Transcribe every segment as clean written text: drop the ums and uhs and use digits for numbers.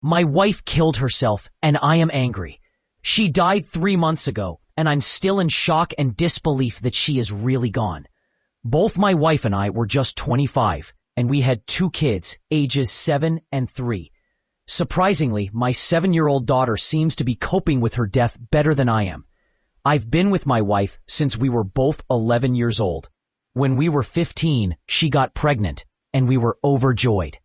My wife killed herself, and I am angry. She died 3 months ago, and I'm still in shock and disbelief that she is really gone. Both my wife and I were just 25, and we had 2 kids, ages 7 and 3. Surprisingly, my 7-year-old daughter seems to be coping with her death better than I am. I've been with my wife since we were both 11 years old. When we were 15, she got pregnant, and we were overjoyed.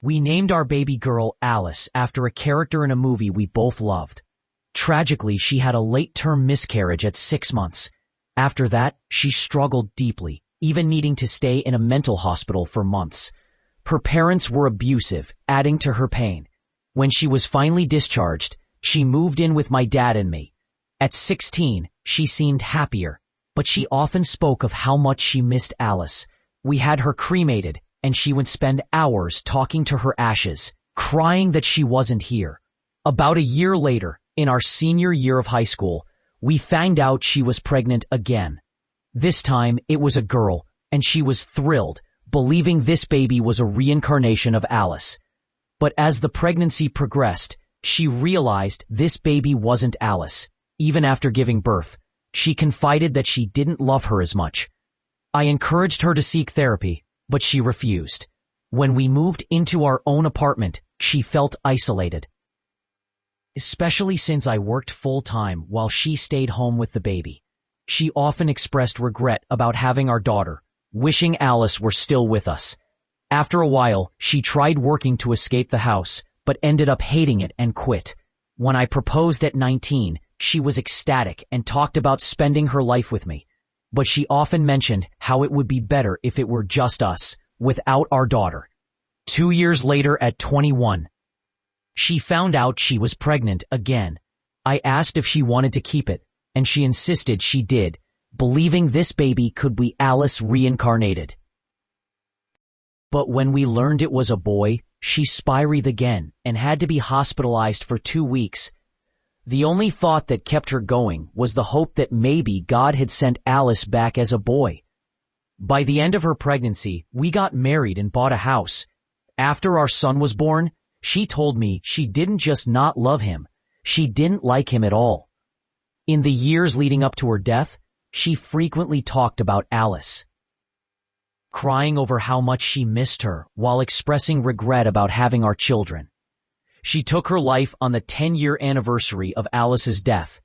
We named our baby girl Alice after a character in a movie we both loved. Tragically, she had a late-term miscarriage at 6 months. After that, she struggled deeply, even needing to stay in a mental hospital for months. Her parents were abusive, adding to her pain. When she was finally discharged, she moved in with my dad and me. At 16, she seemed happier, but she often spoke of how much she missed Alice. We had her cremated, and she would spend hours talking to her ashes, crying that she wasn't here. About a year later, in our senior year of high school, we found out she was pregnant again. This time, it was a girl, and she was thrilled, believing this baby was a reincarnation of Alice. But as the pregnancy progressed, she realized this baby wasn't Alice. Even after giving birth, she confided that she didn't love her as much. I encouraged her to seek therapy, but she refused. When we moved into our own apartment, she felt isolated. Especially since I worked full-time while she stayed home with the baby. She often expressed regret about having our daughter, wishing Alice were still with us. After a while, she tried working to escape the house, but ended up hating it and quit. When I proposed at 19, she was ecstatic and talked about spending her life with me. But she often mentioned how it would be better if it were just us, without our daughter. 2 years later at 21, she found out she was pregnant again. I asked if she wanted to keep it, and she insisted she did, believing this baby could be Alice reincarnated. But when we learned it was a boy, she spiraled again and had to be hospitalized for 2 weeks. The only thought that kept her going was the hope that maybe God had sent Alice back as a boy. By the end of her pregnancy, we got married and bought a house. After our son was born, she told me she didn't just not love him, she didn't like him at all. In the years leading up to her death, she frequently talked about Alice, crying over how much she missed her while expressing regret about having our children. She took her life on the 10-year anniversary of Alice's death.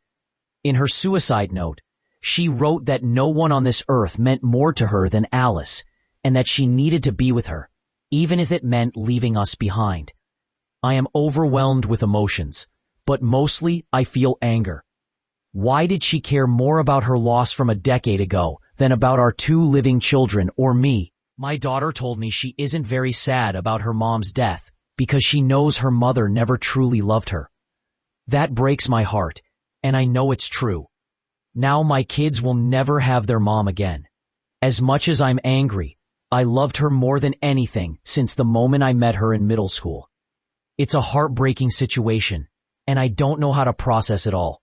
In her suicide note, she wrote that no one on this earth meant more to her than Alice, and that she needed to be with her, even if it meant leaving us behind. I am overwhelmed with emotions, but mostly I feel anger. Why did she care more about her loss from a decade ago than about our 2 living children or me? My daughter told me she isn't very sad about her mom's death because she knows her mother never truly loved her. That breaks my heart, and I know it's true. Now my kids will never have their mom again. As much as I'm angry, I loved her more than anything since the moment I met her in middle school. It's a heartbreaking situation, and I don't know how to process it all.